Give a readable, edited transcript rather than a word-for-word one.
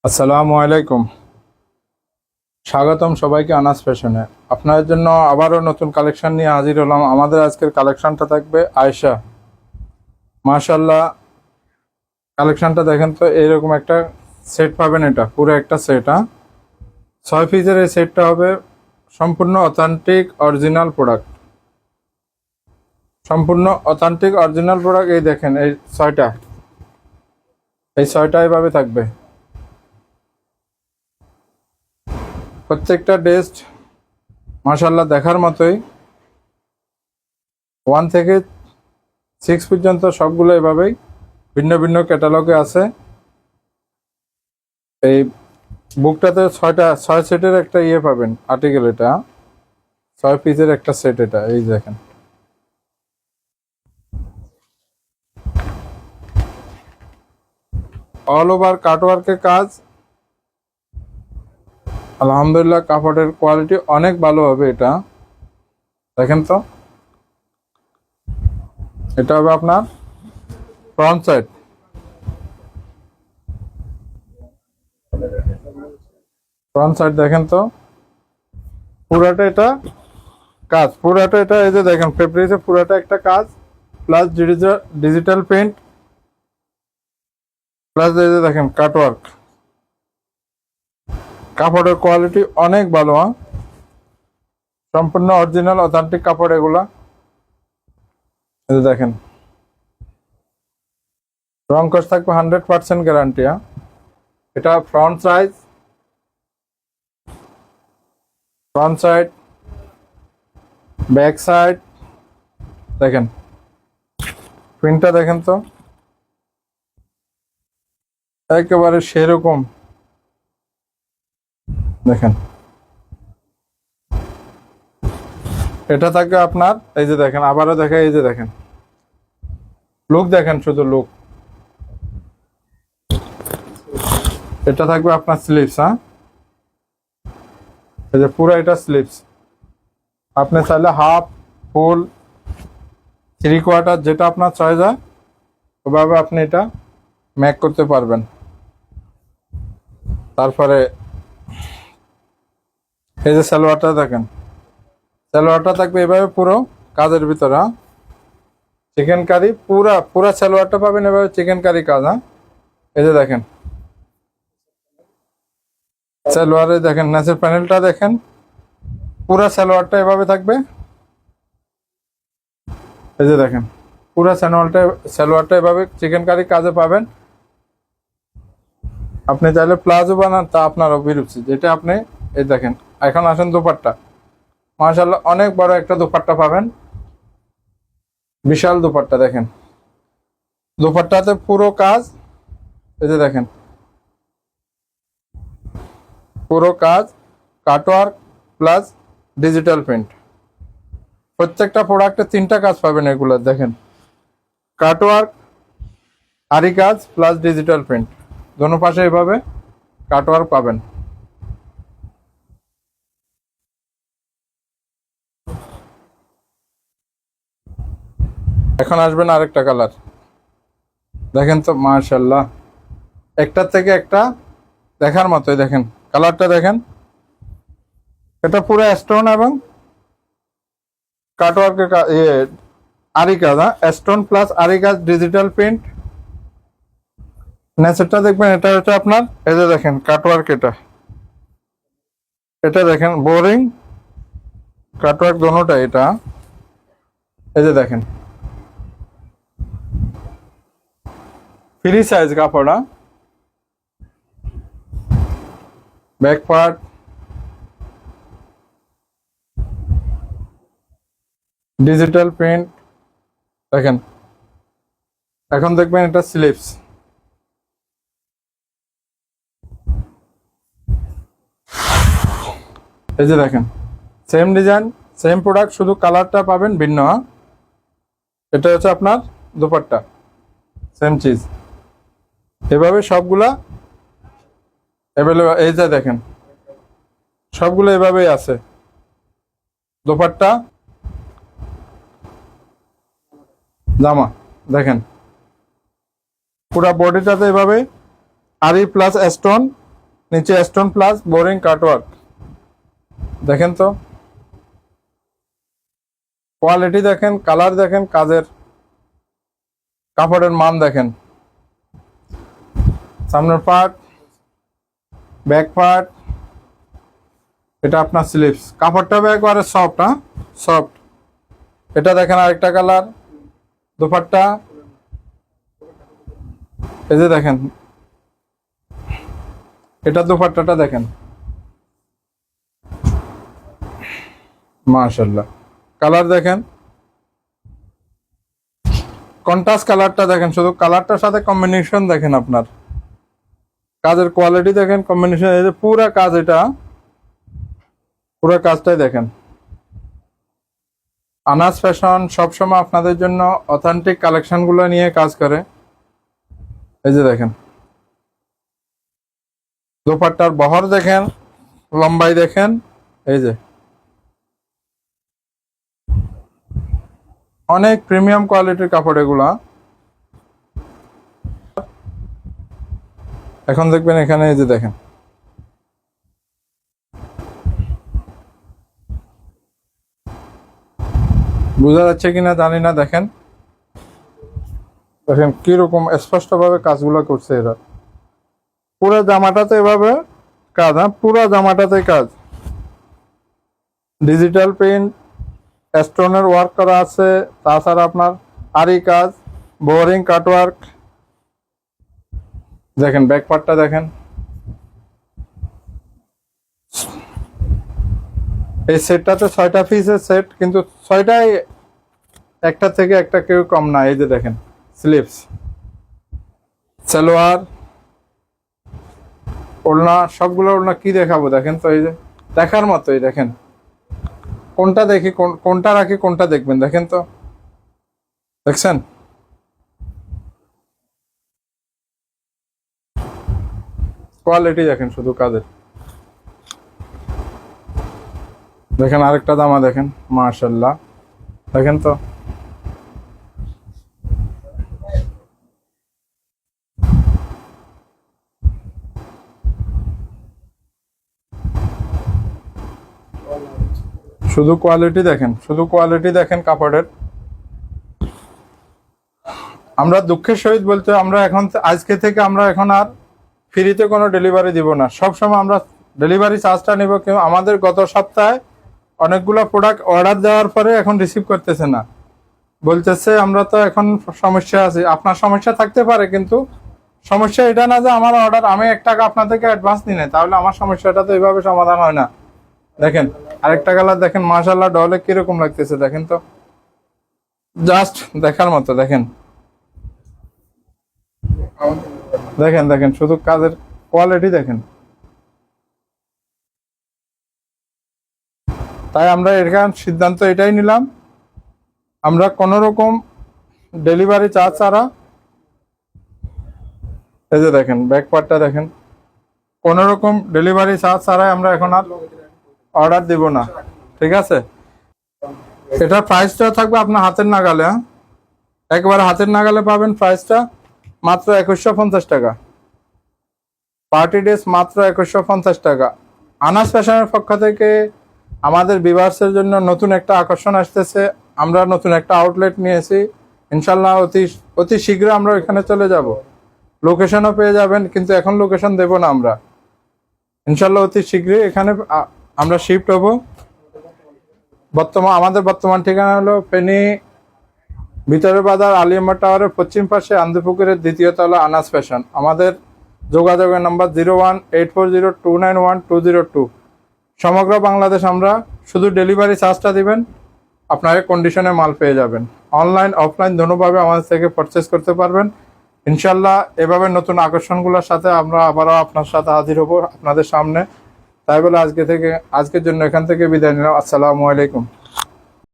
আসসালামু আলাইকুম। স্বাগতম সবাইকে আনাস ফ্যাশনে। আপনাদের জন্য আবারও নতুন কালেকশন নিয়ে হাজির হলাম। আমাদের আজকের কালেকশনটা থাকবে আয়েশা। মাশাল্লাহ, কালেকশনটা দেখেন তো, এইরকম একটা সেট পাবেন। এটা পুরো একটা সেট, 6 পিসের এই সেটটা হবে সম্পূর্ণ অথেন্টিক অরিজিনাল প্রোডাক্ট। সম্পূর্ণ অথেন্টিক অরিজিনাল প্রোডাক্ট। এই দেখেন, এই ছয়টা এইভাবে থাকবে। প্রত্যেকটা ড্রেস মাশাল্লাহ দেখার মতোই। 1 থেকে 6 পর্যন্ত সবগুলো এভাবেই ভিন্ন ভিন্ন ক্যাটালগে আছে। এই বুকটাতে 6 সেটের একটা পাবেন, আর্টিকেল। এটা 6 পিসের একটা সেট। এটা এই দেখেন, অল ওভার কাটওয়ার্কের কাজ। আলহামদুলিল্লাহ, কাপড়ের কোয়ালিটি অনেক ভালো হবে। এটা দেখেন তো, এটা হবে আপনার ফ্রন্ট সাইড। দেখেন তো, পুরাটা এটা কাজ, পুরাটা এটা। এই যে দেখেন, ফেব্রিক্সে পুরাটা একটা কাজ, প্লাস ডিজিটাল প্রিন্ট, প্লাস এই যে দেখেন কাটওয়ার্ক। কাপড়ের কোয়ালিটি অনেক ভালো, সম্পূর্ণ অরিজিনাল অথেন্টিক কাপড় এগুলা। এই যে দেখেন, রং কস থাকবে 100% গ্যারান্টি। এটা ফ্রন্ট সাইড, ব্যাক সাইড। দেখেন প্রিন্টটা দেখেন তো, একেবারে সেরকম। দেখেন, এটা থাকবে আপনার, এই যে দেখেন, আবারও দেখেন, এই যে দেখেন লুক, দেখেন শুধু লুক। এটা থাকবে আপনার স্লিভস। এই যে পুরো এটা স্লিভস। আপনি চাইলে হাফ, ফুল, 3/4 যেটা আপনার চয়েস হয় ওভাবে আপনি এটা মেক করতে পারবেন। তারপরে এই যে সালোয়ারটা দেখেন, সালোয়ারটা থাকবে এভাবে পুরো কাজের ভিতরে। চিকেন কারি, পুরা সালোয়ারটা পাবেন এভাবে চিকেন কারি কাজ। এই যে দেখেন সালোয়ারে, দেখেন নেসের প্যানেলটা দেখেন, পুরা সালোয়ারটা এভাবে থাকবে। এই যে দেখেন, পুরা সালোয়ারটা এভাবে চিকেন কারি কাজে পাবেন। আপনি চাইলে প্লাজো বানান, তা আপনার অভিরুচি, যেটা আপনি। এই দেখেন, এখন আসেন দোপাট্টা। মাশাআল্লাহ, অনেক বড় একটা দোপাট্টা পাবেন, বিশাল দোপাট্টা। দেখেন দোপাট্টাতে পুরো কাজ। এই যে দেখেন, পুরো কাজ কাটওয়ার্ক প্লাস ডিজিটাল প্রিন্ট। প্রত্যেকটা প্রোডাক্টে 3টা কাজ পাবেন এগুলো। দেখেন, কাটওয়ার্ক, আরি কাজ প্লাস ডিজিটাল প্রিন্ট, দোনো পাশে এভাবে কাটওয়ার্ক পাবেন। এখন আসবেন আরেকটা কালার। দেখেন তো মাশাআল্লাহ, একটার থেকে একটা দেখার মতোই। দেখেন কালারটা দেখেন, এটা পুরো স্টোন এবং কাটওয়ার্কের আরি কাজ। স্টোন প্লাস আরি কাজ, ডিজিটাল প্রিন্ট। নেচারটা দেখবেন, এটা হচ্ছে আপনার, এই যে দেখেন কাটওয়ার্ক। এটা দেখেন বোরিং কাটওয়ার্ক দোনোটা। এটা এই যে দেখেন ফ্রি সাইজ কাপড়। Back part, digital print. দেখেন, এখন দেখবেন এটা স্লিভস। এই যে দেখেন, সেম ডিজাইন, সেম প্রোডাক্ট, শুধু কালারটা পাবেন ভিন্ন। এটা হচ্ছে আপনার দুপাট্টা, সেম চিজ। এভাবে সবগুলা অ্যাভেলেবল। এই যে দেখেন, সবগুলো এভাবেই আছে। দোপাট্টা, জামা। দেখেন পুরা বডিটাতে এভাবে আরি প্লাস স্টোন নিচে স্টোন প্লাস বোরিং কাটওয়ার্ক। দেখেন তো কোয়ালিটি দেখেন, কালার দেখেন, কাজের কাপড়ের মান দেখেন। সামনের পার্ট, ব্যাক পার্ট, এটা আপনার স্লিভস, কাপড়টা একবারে সফট, হ্যাঁ সফট। এটা দেখেন আরেকটা কালার, দুপাট্টা, এই যে দেখেন এটা দুপাট্টাটা দেখেন, মাশাআল্লাহ। কালার দেখেন, কন্ট্রাস্ট কালারটা দেখেন, শুধু কালারটার সাথে কম্বিনেশন দেখেন, আপনার কাজের কোয়ালিটি দেখেন, কম্বিনেশন, এই যে পুরা কাজ, এটা পুরো কাজটাই দেখেন। আনাস ফ্যাশন সবসময় আপনাদের জন্য অথেন্টিক কালেকশনগুলো নিয়ে কাজ করে। এই যে দেখেন দোপাট্টার বহর দেখেন, লম্বাই দেখেন, এই যে অনেক প্রিমিয়াম কোয়ালিটির কাপড় এগুলা। এখন দেখবেন এখানে এই যে দেখেন বোঝা যাচ্ছে কিনা জানি না, দেখেন দেখেন কিরকম স্পষ্টভাবে কাজগুলো করছে এরা। পুরো জামাটাতে এভাবে কাজ, হ্যাঁ পুরো জামাটাতে কাজ, ডিজিটাল প্রিন্ট, স্টোনের ওয়ার্ক করা আছে, তাছাড়া আপনার আরি কাজ, বোরিং কাটওয়ার্ক। দেখেন ব্যাক পার্টটা দেখেন, এই সেটটাতে 6টা পিসের সেট, কিন্তু 6টাই একটা থেকে একটা কেউ কম না। এই যে দেখেন স্লিভস, সালোয়ার, ওড়না, সবগুলো ওড়না কি দেখাবো দেখেন তো, এই যে দেখার মতোই। দেখেন কোনটা দেখি, কোনটা রাখি, কোনটা দেখবেন, দেখেন তো, দেখছেন কোয়ালিটি দেখেন শুধু কাজের। দেখেন আরেকটা জামা দেখেন, মাশাআল্লাহ, দেখেন তো শুধু কোয়ালিটি দেখেন, শুধু কোয়ালিটি দেখেন কাপড়ের। আমরা দুঃখের সহিত বলতে, আমরা এখন আজকে থেকে আমরা এখন আর ফ্রিতে কোনো ডেলিভারি দিব না, সবসময় আমরা ডেলিভারি চার্জটা নেব। কেউ আমাদের গত সপ্তাহে অনেকগুলো প্রোডাক্ট অর্ডার দেওয়ার পরে এখন রিসিভ করতেছে না, বলতেছে আমরা তো এখন সমস্যা আছে। আপনার সমস্যা থাকতে পারে, কিন্তু সমস্যা এটা না যে আমার অর্ডার, আমি 1 টাকা আপনার থেকে অ্যাডভান্স নিই না, তাহলে আমার সমস্যাটা তো এইভাবে সমাধান হয় না। দেখেন আরেকটা কালার দেখেন, মাশাআল্লাহ, ডলে কিরকম লাগতেছে দেখেন তো, জাস্ট দেখার মতো। দেখেন দেখেন দেখেন শুধু কাজের কোয়ালিটি দেখেন। তাই আমরা এখান সিদ্ধান্ত এটাই নিলাম, আমরা কোনো রকম ডেলিভারি চার্জ ছাড়া, এই যে দেখেন ব্যাক পার্টটা দেখেন, কোনো রকম ডেলিভারি চার্জ ছাড়াই আমরা এখন আর অর্ডার দিব না, ঠিক আছে। এটার প্রাইসটা থাকবে আপনার হাতের নাগালে, হ্যাঁ একবারে হাতের নাগালে পাবেন। প্রাইসটা মাত্র 2150 টাকা, পার্টি ড্রেস মাত্র 2150 টাকা। আনাস ফ্যাশনের পক্ষ থেকে আমাদের ভিউয়ার্সের জন্য নতুন একটা আকর্ষণ আসতেছে, আমরা নতুন একটা আউটলেট নিয়েছি, ইনশাল্লাহ অতি শীঘ্র আমরা এখানে চলে যাব, লোকেশনও পেয়ে যাবেন, কিন্তু এখন লোকেশন দেব না আমরা, ইনশাল্লাহ অতি শীঘ্রই এখানে আমরা শিফট হব। আমাদের বর্তমান ঠিকানা হলো ফেনী ভিতরে বাজার, আলিয়াম্মা টাওয়ারের পশ্চিম পাশে, আন্দুপুকুরের 2য় তলা, আনাস ফ্যাশন। আমাদের যোগাযোগের নাম্বার 0184029122। সমগ্র বাংলাদেশ আমরা, শুধু ডেলিভারি চার্জটা দিবেন, আপনাকে কন্ডিশনে মাল পেয়ে যাবেন। অনলাইন অফলাইন দোনোভাবে আমাদের থেকে পারচেস করতে পারবেন। ইনশাল্লাহ এভাবে নতুন আকর্ষণগুলোর সাথে আমরা আবারও আপনার সাথে হাজির হব আপনাদের সামনে। তাই বলে আজকের জন্য এখান থেকে বিদায় নিলাম। আসসালামু আলাইকুম।